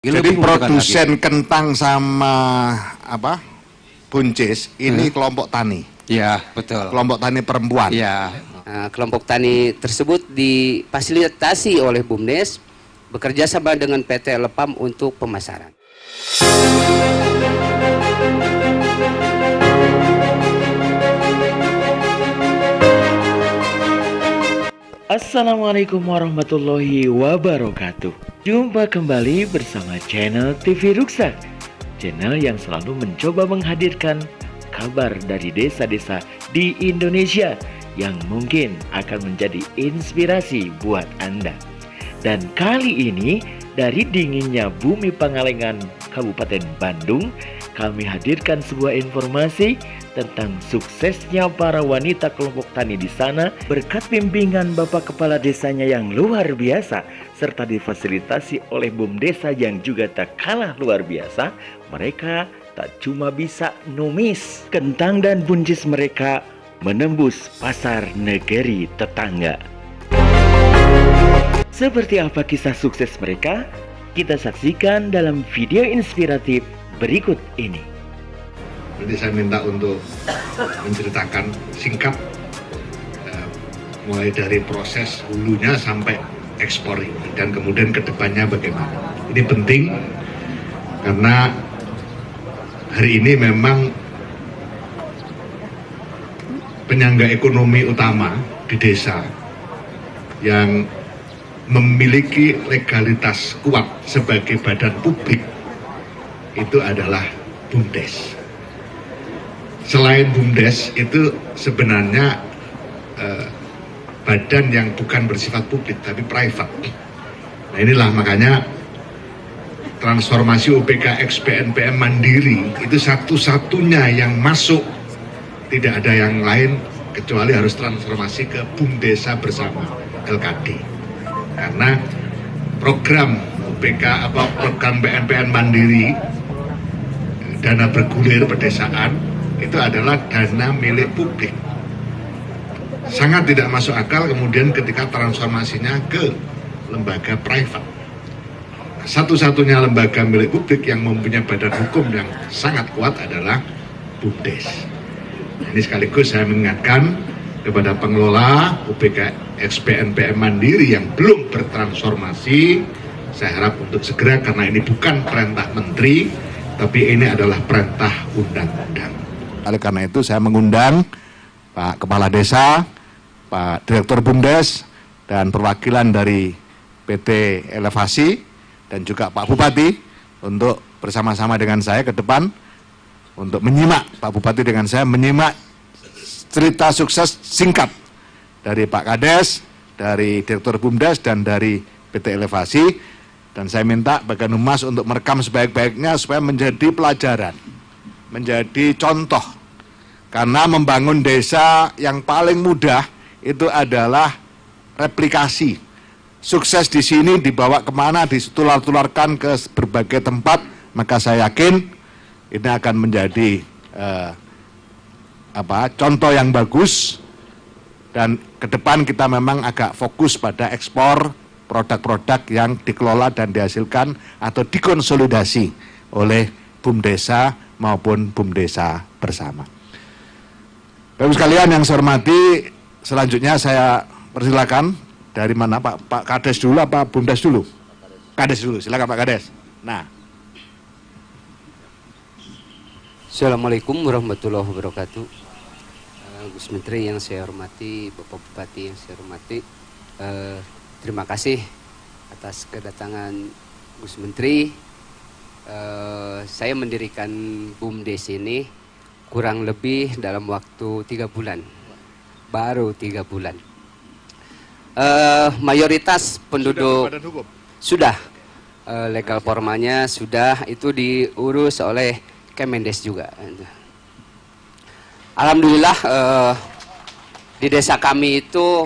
Jadi produsen kentang sama apa buncis ini kelompok tani. Ya, betul. Kelompok tani perempuan. Ya. Nah, kelompok tani tersebut difasilitasi oleh BUMDes bekerja sama dengan PT Lepam untuk pemasaran. Assalamualaikum warahmatullahi wabarakatuh. Jumpa kembali bersama channel TV Ruksak, channel yang selalu mencoba menghadirkan kabar dari desa-desa di Indonesia yang mungkin akan menjadi inspirasi buat Anda. Dan kali ini dari dinginnya bumi Pangalengan, Kabupaten Bandung, kami hadirkan sebuah informasi tentang suksesnya para wanita kelompok tani di sana berkat bimbingan Bapak Kepala Desanya yang luar biasa serta difasilitasi oleh BUMDesa yang juga tak kalah luar biasa. Mereka tak cuma bisa numis kentang dan buncis mereka menembus pasar negeri tetangga. Seperti apa kisah sukses mereka? Kita saksikan dalam video inspiratif berikut ini. Nanti saya minta untuk menceritakan singkat mulai dari proses hulunya sampai ekspor ini dan kemudian kedepannya bagaimana. Ini penting karena hari ini memang penyangga ekonomi utama di desa yang memiliki legalitas kuat sebagai badan publik itu adalah BUMDes. Selain BUMDes itu sebenarnya badan yang bukan bersifat publik tapi private. Nah inilah makanya transformasi UPK XPNPM Mandiri itu satu-satunya yang masuk, tidak ada yang lain kecuali harus transformasi ke BUMDesa bersama LKD. Karena program UPK program BNPN Mandiri dana bergulir pedesaan itu adalah dana milik publik. Sangat tidak masuk akal kemudian ketika transformasinya ke lembaga private. Satu-satunya lembaga milik publik yang mempunyai badan hukum yang sangat kuat adalah BUMDes. Ini sekaligus saya mengingatkan kepada pengelola UPK XPNPM Mandiri yang belum bertransformasi, saya harap untuk segera, karena ini bukan perintah menteri, tapi ini adalah perintah undang-undang. Oleh karena itu saya mengundang Pak Kepala Desa, Pak Direktur BUMDes, dan perwakilan dari PT Elevasi, dan juga Pak Bupati untuk bersama-sama dengan saya ke depan untuk menyimak, Pak Bupati dengan saya menyimak cerita sukses singkat dari Pak Kades, dari Direktur BUMDes, dan dari PT Elevasi. Dan saya minta Bagian Humas untuk merekam sebaik-baiknya supaya menjadi pelajaran, menjadi contoh. Karena membangun desa yang paling mudah itu adalah replikasi. Sukses di sini dibawa kemana, ditular-tularkan ke berbagai tempat, maka saya yakin ini akan menjadi contoh yang bagus. Dan ke depan kita memang agak fokus pada ekspor produk-produk yang dikelola dan dihasilkan atau dikonsolidasi oleh BUMDesa maupun BUMDesa bersama. Bapak sekalian yang saya hormati, selanjutnya saya persilakan dari mana Pak Kades dulu apa BUMDes dulu? Kades dulu, silakan Pak Kades. Nah. Assalamualaikum warahmatullahi wabarakatuh. Gus Menteri yang saya hormati, Bapak Bupati yang saya hormati, terima kasih atas kedatangan Gus Menteri. Saya mendirikan BUMDes ini kurang lebih dalam waktu 3 bulan, baru 3 bulan. Mayoritas penduduk sudah legal formalnya sudah, itu diurus oleh Kemendes juga. Alhamdulillah di desa kami itu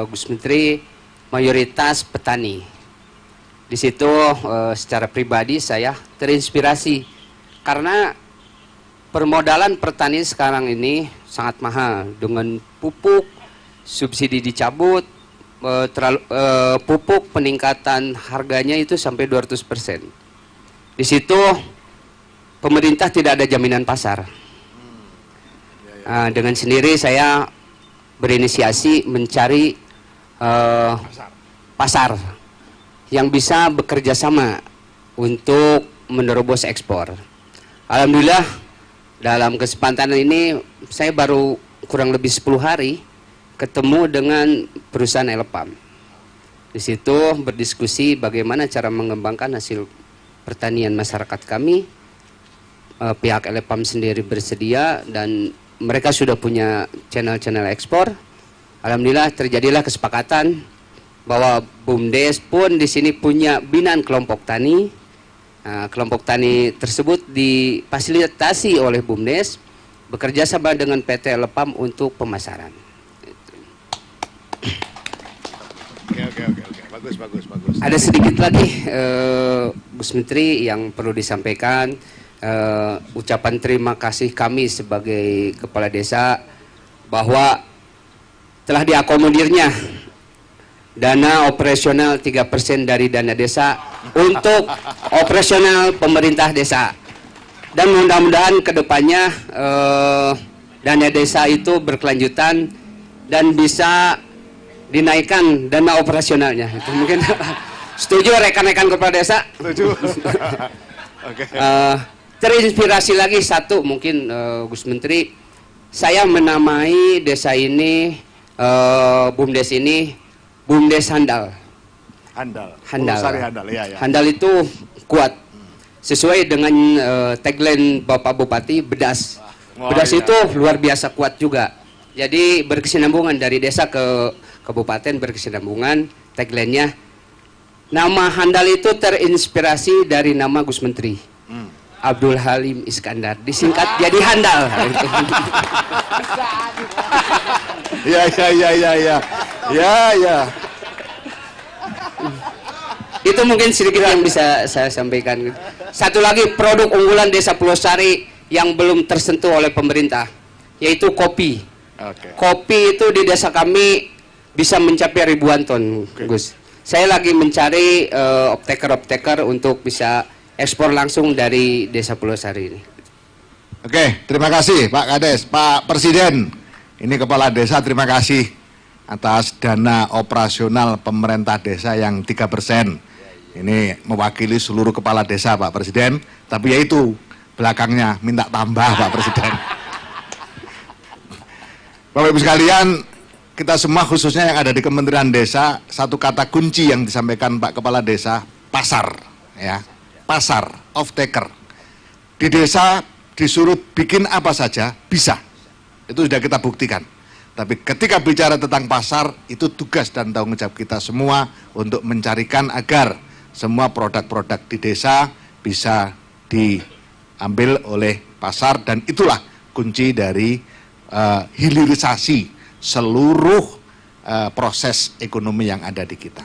Gus Menteri mayoritas petani. Di situ secara pribadi saya terinspirasi karena permodalan pertanian sekarang ini sangat mahal dengan pupuk, subsidi dicabut, pupuk peningkatan harganya itu sampai 200%. Di situ pemerintah tidak ada jaminan pasar. Dengan sendiri saya berinisiasi mencari pasar yang bisa bekerja sama untuk menerobos ekspor. Alhamdulillah dalam kesempatan ini saya baru kurang lebih 10 hari ketemu dengan perusahaan Elpam. Di situ berdiskusi bagaimana cara mengembangkan hasil pertanian masyarakat kami. Pihak Elpam sendiri bersedia dan mereka sudah punya channel-channel ekspor. Alhamdulillah terjadilah kesepakatan bahwa BUMDes pun di sini punya binaan kelompok tani. Kelompok tani tersebut difasilitasi oleh BUMDes bekerja sama dengan PT Elpam untuk pemasaran. Oke. Bagus. Ada sedikit lagi Gus Menteri yang perlu disampaikan. Ucapan terima kasih kami sebagai kepala desa bahwa telah diakomodirnya dana operasional 3% dari dana desa untuk operasional pemerintah desa. Dan mudah-mudahan kedepannya dana desa itu berkelanjutan dan bisa dinaikkan dana operasionalnya. Itu mungkin setuju rekan-rekan kepala desa? Setuju. Oke. Terinspirasi lagi satu mungkin Gus Menteri, saya menamai desa ini BUMDes ini BUMDes Handal. Pulusari Handal, ya. Handal itu kuat. Sesuai dengan tagline Bapak Bupati, bedas. Bedas itu luar biasa kuat juga. Jadi berkesinambungan dari desa ke kabupaten berkesinambungan. Tagline-nya, nama Handal itu terinspirasi dari nama Gus Menteri. Abdul Halim Iskandar. Disingkat jadi Handal. Ya. Itu mungkin sedikit yang bisa saya sampaikan. Satu lagi produk unggulan Desa Pulosari yang belum tersentuh oleh pemerintah, yaitu kopi. Kopi itu di desa kami bisa mencapai ribuan ton, Gus. Saya lagi mencari optaker untuk bisa ekspor langsung dari Desa Pulosari ini. Oke, terima kasih Pak Kades. Pak Presiden, ini Kepala Desa terima kasih atas dana operasional pemerintah desa yang 3%. Ini mewakili seluruh kepala desa Pak Presiden, tapi yaitu belakangnya minta tambah Pak Presiden. Bapak Ibu sekalian, kita semua khususnya yang ada di Kementerian Desa, satu kata kunci yang disampaikan Pak Kepala Desa, pasar. Ya, pasar, off-taker. Di desa disuruh bikin apa saja, bisa. Itu sudah kita buktikan. Tapi ketika bicara tentang pasar, itu tugas dan tanggung jawab kita semua untuk mencarikan agar semua produk-produk di desa bisa diambil oleh pasar, dan itulah kunci dari hilirisasi seluruh proses ekonomi yang ada di kita.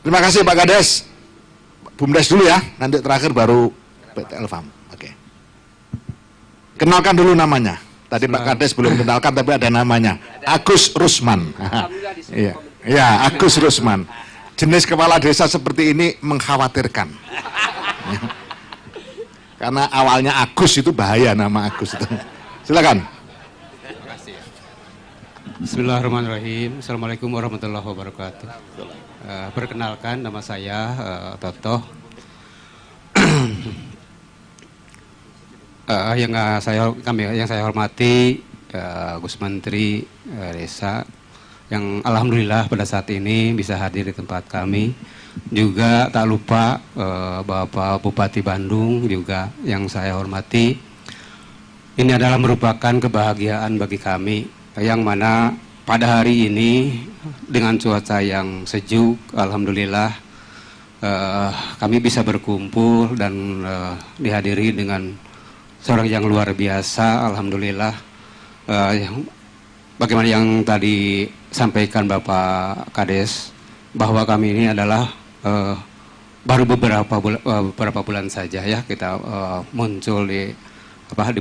Terima kasih Pak Kades. BUMDes dulu ya, nanti terakhir baru PT Elpam. Oke. Kenalkan dulu namanya. Tadi Pak Kades belum kenalkan, tapi ada namanya. Agus Rusman. Iya, Agus Rusman. Jenis kepala desa seperti ini mengkhawatirkan. Karena awalnya Agus itu bahaya, nama Agus itu. Silakan. Bismillahirrahmanirrahim. Assalamualaikum warahmatullahi wabarakatuh. Perkenalkan, nama saya Toto. Yang saya hormati Gus Menteri Desa yang alhamdulillah pada saat ini bisa hadir di tempat kami. Juga tak lupa Bapak Bupati Bandung juga yang saya hormati. Ini adalah merupakan kebahagiaan bagi kami, yang mana pada hari ini dengan cuaca yang sejuk, alhamdulillah kami bisa berkumpul dan dihadiri dengan seorang yang luar biasa, alhamdulillah. Bagaimana yang tadi sampaikan Bapak Kades, bahwa kami ini adalah baru beberapa bulan saja ya kita muncul di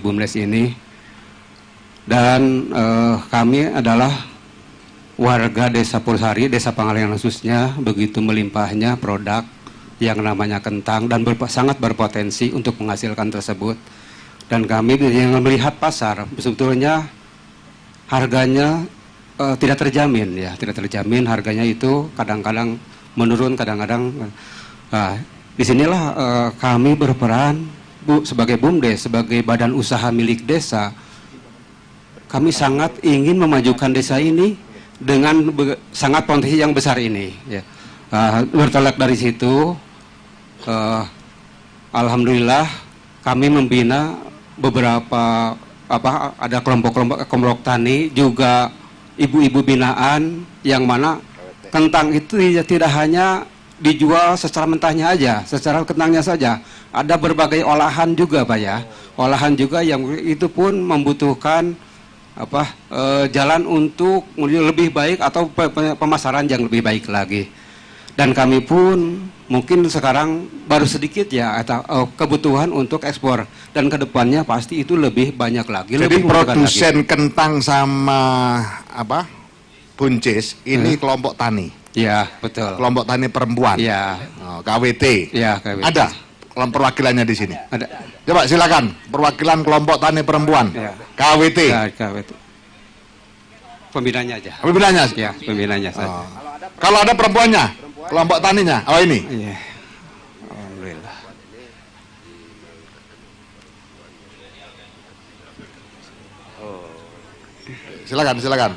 BUMDes ini, dan kami adalah warga Desa Purwosari, Desa Pangalengan khususnya, begitu melimpahnya produk yang namanya kentang dan sangat berpotensi untuk menghasilkan tersebut. Dan kami yang melihat pasar, sebetulnya harganya tidak terjamin ya, tidak terjamin harganya itu kadang-kadang menurun, kadang-kadang. Disinilah kami berperan sebagai BUMDes, sebagai badan usaha milik desa. Kami sangat ingin memajukan desa ini dengan sangat potensi yang besar ini. Ya. Bertolak dari situ, alhamdulillah kami membina beberapa ada kelompok tani, juga ibu-ibu binaan, yang mana kentang itu tidak hanya dijual secara mentahnya aja, secara kentangnya saja. Ada berbagai olahan juga Pak ya. Olahan juga yang itu pun membutuhkan jalan untuk lebih baik atau pemasaran yang lebih baik lagi. Dan kami pun mungkin sekarang baru sedikit ya atau kebutuhan untuk ekspor, dan kedepannya pasti itu lebih banyak lagi. Jadi lebih produsen lagi. kentang sama buncis ini kelompok tani. Ya betul. Kelompok tani perempuan. Ya. KWT. Ya KWT. Ada perwakilannya di sini. Ada. Coba silakan perwakilan kelompok tani perempuan. Ya. KWT. Ya, KWT. Pembinanya aja. Pembinanya. Ya pembinanya saja. Kalau ada perempuannya, kelompok taninya. Oh ini. Iya. Alhamdulillah. Silakan.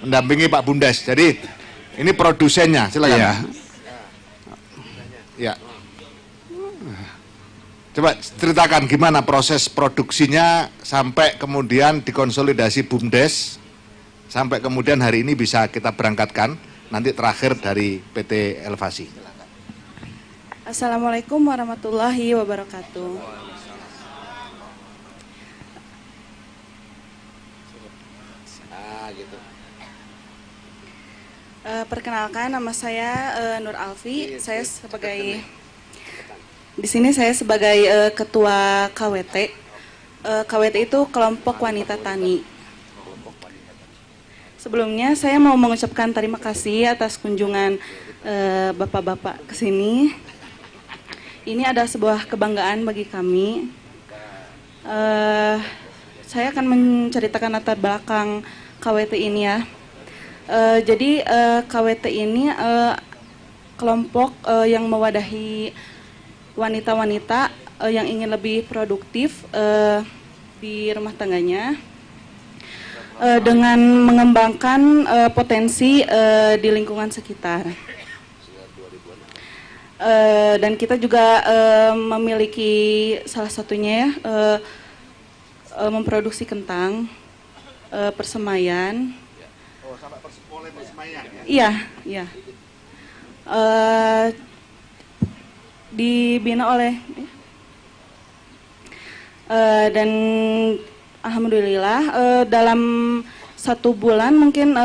Mendampingi Pak Bundes. Jadi ini produsennya, silakan. Ya. Ya. Coba ceritakan gimana proses produksinya sampai kemudian dikonsolidasi BUMDes, sampai kemudian hari ini bisa kita berangkatkan, nanti terakhir dari PT Elevasi. Assalamualaikum warahmatullahi wabarakatuh. Perkenalkan, nama saya Nur Alfi. Saya sebagai di sini saya sebagai ketua KWT. KWT itu kelompok wanita tani. Sebelumnya saya mau mengucapkan terima kasih atas kunjungan bapak-bapak ke sini. Ini ada sebuah kebanggaan bagi kami. Saya akan menceritakan latar belakang KWT ini ya. Jadi KWT ini kelompok yang mewadahi wanita-wanita yang ingin lebih produktif di rumah tangganya dengan mengembangkan potensi di lingkungan sekitar. Dan kita juga memiliki salah satunya memproduksi kentang, persemaian. Iya. Dibina oleh dan alhamdulillah dalam 1 bulan mungkin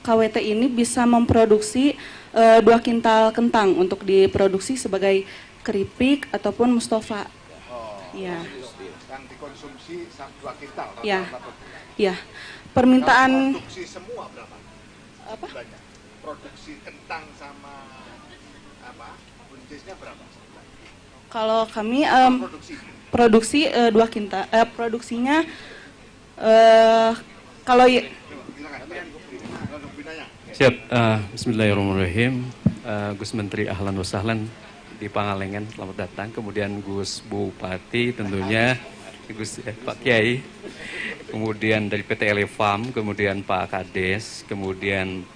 KWT ini bisa memproduksi 2 kintal kentang untuk diproduksi sebagai keripik ataupun mustofa. Iya. Yang dikonsumsi 2 kintal. Iya. Permintaan produksi semua berapa? Apa? Produksi kentang sama buncisnya berapa? Kalau kami produksi 2 kintal, produksinya kalau siap. Bismillahirrahmanirrahim. Gus Menteri ahlan wa sahlan di Pangalengan, selamat datang. Kemudian Gus Bupati tentunya, Gus Pak Kiai, kemudian dari PT Elefam, kemudian Pak Kades, kemudian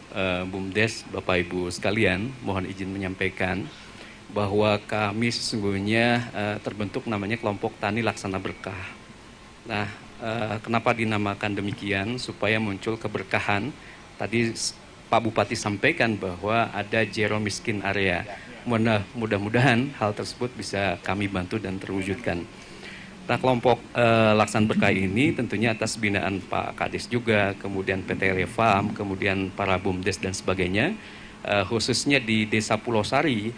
BUMDes, Bapak Ibu sekalian, mohon izin menyampaikan bahwa kami sesungguhnya terbentuk namanya kelompok tani laksana berkah. Nah, kenapa dinamakan demikian? Supaya muncul keberkahan. Tadi Pak Bupati sampaikan bahwa ada zero miskin area. Mudah-mudahan hal tersebut bisa kami bantu dan terwujudkan. Nah, kelompok Laksana Berkah ini tentunya atas binaan Pak Kades juga, kemudian PT Elefam, kemudian para BUMDes dan sebagainya. Khususnya di Desa Purwosari,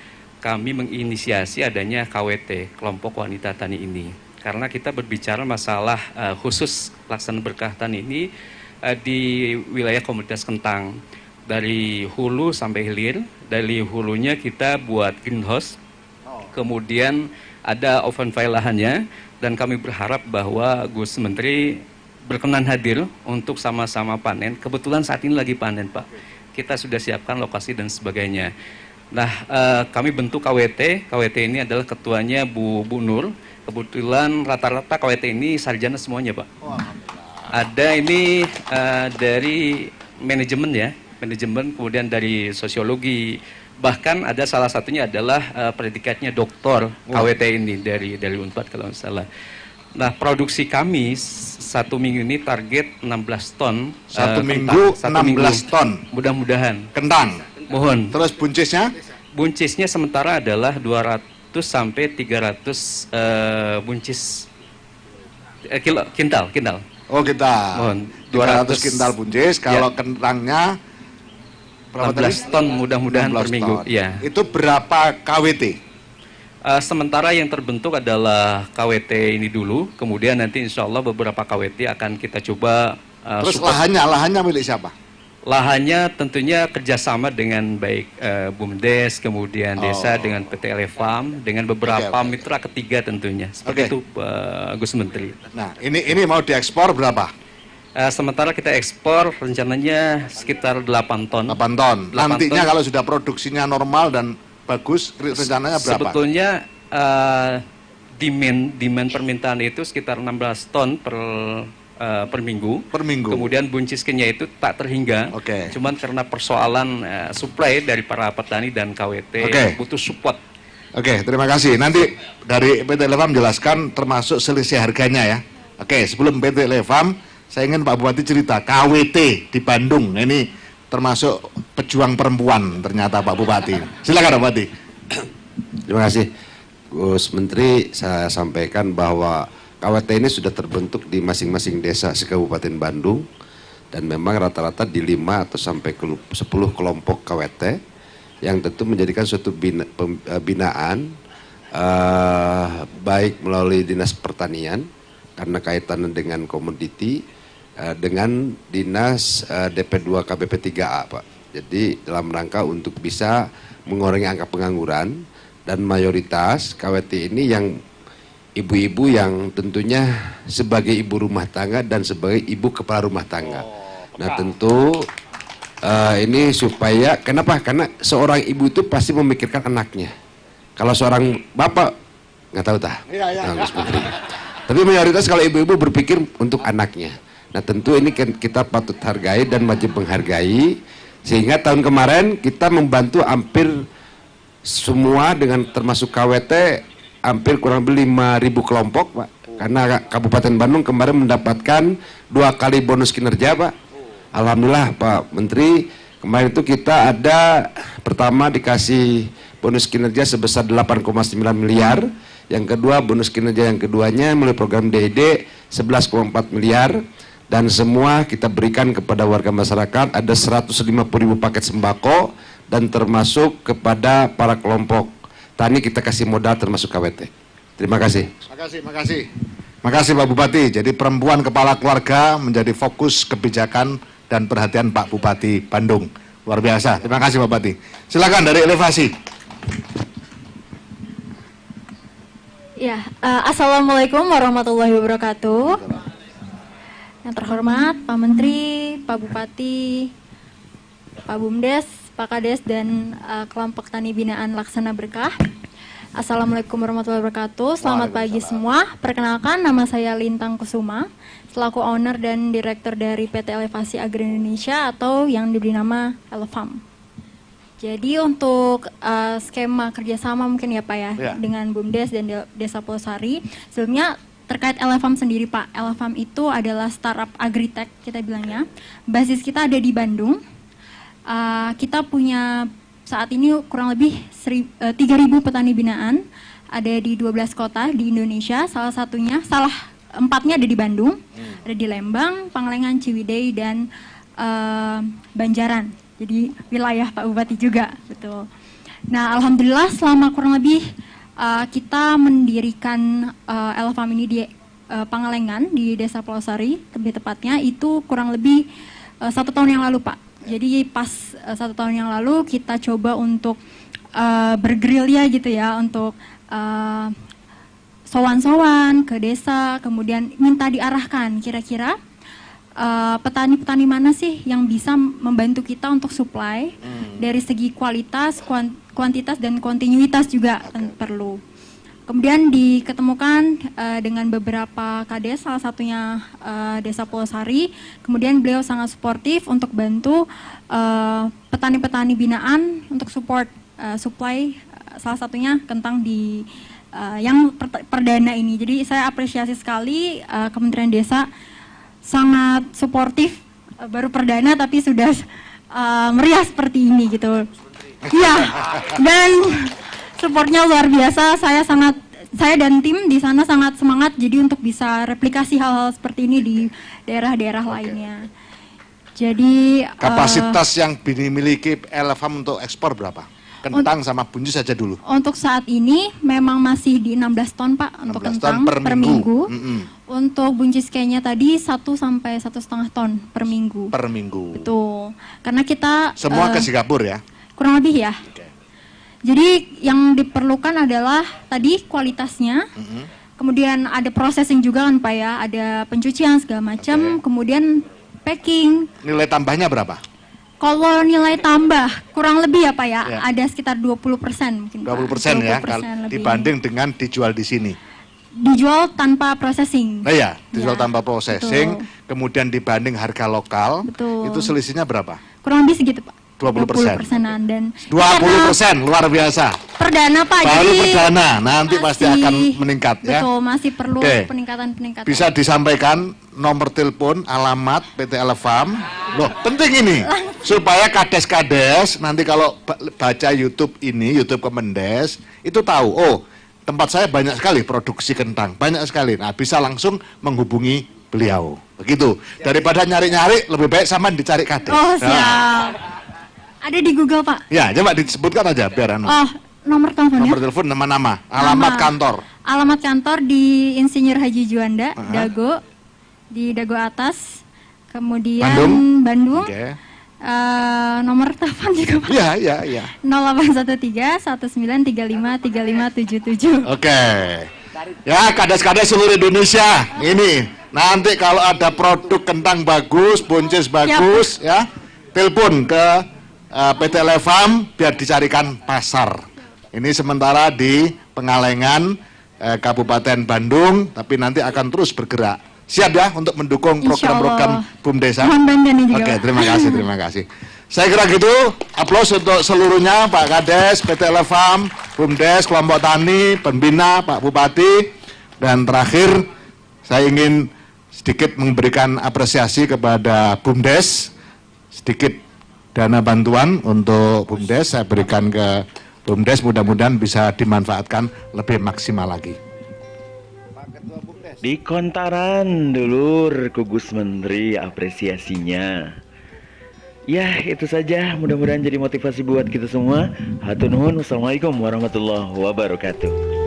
kami menginisiasi adanya KWT, kelompok wanita tani ini. Karena kita berbicara masalah khusus Laksana Berkah tani ini di wilayah komunitas kentang. dari hulu sampai hilir. Dari hulunya kita buat greenhouse, kemudian ada open file lahannya, dan kami berharap bahwa Gus Menteri berkenan hadir untuk sama-sama panen. Kebetulan saat ini lagi panen, Pak. Kita sudah siapkan lokasi dan sebagainya. Nah, kami bentuk KWT. KWT ini adalah ketuanya Bu Nur. Kebetulan rata-rata KWT ini sarjana semuanya, Pak. Ada ini dari manajemen ya, manajemen, kemudian dari sosiologi, bahkan ada salah satunya adalah predikatnya doktor KWT ini dari Unpad kalau nggak salah. Nah, produksi kami satu minggu ini target 16 ton. Satu minggu 16 ton. Mudah-mudahan. Kentang. Mohon. Terus buncisnya? Buncisnya sementara adalah 200 sampai 300 buncis kintal. Oh, kita. Mohon. 200 kintal buncis. Kalau kentangnya berapa 16 ton mudah-mudahan per minggu. Ya. Itu berapa KWT? Sementara yang terbentuk adalah KWT ini dulu, kemudian nanti insya Allah beberapa KWT akan kita coba. Terus lahannya milik siapa? Lahannya tentunya kerjasama dengan baik BUMDes, kemudian desa dengan PT Elefam, dengan beberapa mitra ketiga tentunya. Seperti itu Gus Menteri. Nah, ini mau diekspor berapa? Sementara kita ekspor rencananya sekitar 8 ton. 8 ton. Nantinya kalau sudah produksinya normal dan bagus, rencananya berapa? Sebetulnya demand permintaan itu sekitar 16 ton per minggu. Per minggu. Kemudian buncisnya itu tak terhingga. Cuman karena persoalan supply dari para petani dan KWT butuh support. Terima kasih. Nanti dari PT Elefam jelaskan termasuk selisih harganya ya. Sebelum PT Elefam, saya ingin Pak Bupati cerita KWT di Bandung. Ini termasuk pejuang perempuan ternyata Pak Bupati. Silakan Pak Bupati. Terima kasih Gus Menteri. Saya sampaikan bahwa KWT ini sudah terbentuk di masing-masing desa se-Kabupaten Bandung, dan memang rata-rata di 5 atau sampai 10 kelompok KWT yang tentu menjadikan suatu binaan baik melalui Dinas Pertanian karena kaitannya dengan komoditi, dengan Dinas DP2 KBP 3A, Pak. Jadi dalam rangka untuk bisa mengurangi angka pengangguran, dan mayoritas KWT ini yang ibu-ibu yang tentunya sebagai ibu rumah tangga dan sebagai ibu kepala rumah tangga. Nah tentu ini supaya, kenapa? Karena seorang ibu itu pasti memikirkan anaknya. Kalau seorang bapak, nggak tahu tah. Tapi mayoritas kalau ibu-ibu berpikir untuk anaknya. Nah tentu ini kita patut hargai dan wajib menghargai, sehingga tahun kemarin kita membantu hampir semua dengan termasuk KWT hampir kurang lebih 5.000 kelompok, Pak. Karena Kabupaten Bandung kemarin mendapatkan 2 kali bonus kinerja, Pak. Alhamdulillah Pak Menteri, kemarin itu kita ada pertama dikasih bonus kinerja sebesar 8,9 miliar, yang kedua bonus kinerja yang keduanya melalui program DID 11,4 miliar, dan semua kita berikan kepada warga masyarakat. Ada 150.000 paket sembako, dan termasuk kepada para kelompok tani kita kasih modal termasuk KWT. Terima kasih. Makasih Pak Bupati. Jadi perempuan kepala keluarga menjadi fokus kebijakan dan perhatian Pak Bupati Bandung. Luar biasa. Terima kasih Pak Bupati. Silakan dari Elevasi. Ya, Assalamualaikum warahmatullahi wabarakatuh. Yang terhormat Pak Menteri, Pak Bupati, Pak Bumdes, Pak Kades, dan kelompok tani binaan Laksana Berkah. Assalamualaikum warahmatullahi wabarakatuh. Selamat pagi semua. Perkenalkan, nama saya Lintang Kusuma, selaku owner dan direktur dari PT Elevasi Agri Indonesia atau yang diberi nama Elefam. Jadi untuk skema kerjasama mungkin ya Pak ya, dengan Bumdes dan Desa Pelosari. Sebelumnya terkait Elefam sendiri Pak, Elefam itu adalah startup agritech kita bilangnya. Basis kita ada di Bandung. Kita punya saat ini kurang lebih 3.000 petani binaan, ada di 12 kota di Indonesia. Salah 4-nya ada di Bandung, ada di Lembang, Pangalengan, Ciwidey, dan Banjaran. Jadi wilayah Pak Bupati juga, betul. Nah, alhamdulillah selama kurang lebih kita mendirikan Elefam ini di Pangalengan, di Desa Pelosari, lebih tepatnya itu kurang lebih 1 tahun yang lalu Pak. Jadi pas 1 tahun yang lalu kita coba untuk bergerilya gitu ya, untuk sowan-sowan ke desa, kemudian minta diarahkan kira-kira petani-petani mana sih yang bisa membantu kita untuk supply dari segi kualitas, kuantitas dan kontinuitas juga perlu. Kemudian diketemukan dengan beberapa kades, salah satunya Desa Pulau Sari. Kemudian beliau sangat suportif untuk bantu petani-petani binaan untuk support supply, salah satunya kentang di yang perdana ini. Jadi saya apresiasi sekali Kementerian Desa sangat suportif, baru perdana tapi sudah meriah seperti ini gitu. Iya, dan supportnya luar biasa. Saya dan tim di sana sangat semangat jadi untuk bisa replikasi hal-hal seperti ini di daerah-daerah lainnya. Jadi kapasitas yang dimiliki Elefam untuk ekspor berapa? Kentang sama buncis saja dulu. Untuk saat ini memang masih di 16 ton Pak untuk kentang per minggu. Untuk buncis kayaknya tadi 1 sampai 1,5 ton per minggu. Per minggu. Betul. Karena kita semua ke Singapura ya? Kurang lebih ya. Okay. Jadi yang diperlukan adalah tadi kualitasnya. Kemudian ada processing juga kan Pak ya, ada pencucian segala macam, kemudian packing. Nilai tambahnya berapa? Kalau nilai tambah kurang lebih ya Pak ya, ada sekitar 20% mungkin. 20% ya, dibanding dengan dijual di sini. Dijual tanpa processing. Nah ya, dijual tanpa processing, kemudian dibanding harga lokal, itu selisihnya berapa? Kurang lebih segitu Pak. 20%-an dan 20% luar biasa. Perdana Pak, baru jadi perdana, nanti pasti akan meningkat ya. Betul, masih perlu peningkatan. Bisa disampaikan nomor telepon, alamat PT Elefam. Loh, penting ini supaya kades-kades nanti kalau baca YouTube ini, YouTube Kemendes, itu tahu, oh tempat saya banyak sekali produksi kentang, banyak sekali. Nah, bisa langsung menghubungi beliau. Begitu. Daripada nyari-nyari, lebih baik sama dicari kades. Oh, siap. Ada di Google Pak. Ya, coba disebutkan aja biar anu. Oh, nomor telepon. Nomor telepon, nama-nama, alamat kantor. Alamat kantor di Insinyur Haji Juanda, Dago, di Dago Atas. Kemudian Bandung. Okay. Nomor telepon juga Pak. Iya. 0813 1935 3577. Oke. Ya, kades-kades seluruh Indonesia. Ini nanti kalau ada produk kentang bagus, buncis bagus, ya, telepon ke PT Elefam biar dicarikan pasar. Ini sementara di Pengalengan, Kabupaten Bandung, tapi nanti akan terus bergerak. Siap ya untuk mendukung program-program BUMDesa? Oke, terima kasih. Saya kira gitu, aplaus untuk seluruhnya, Pak Kades, PT Elefam, BUMDes, kelompok tani, pembina, Pak Bupati, dan terakhir saya ingin sedikit memberikan apresiasi kepada BUMDes, sedikit dana bantuan untuk BUMDes saya berikan ke BUMDes, mudah-mudahan bisa dimanfaatkan lebih maksimal lagi. Di kontaran dulur Kugus Menteri apresiasinya. Ya itu saja, mudah-mudahan jadi motivasi buat kita semua. Hatur nuhun, wassalamualaikum warahmatullahi wabarakatuh.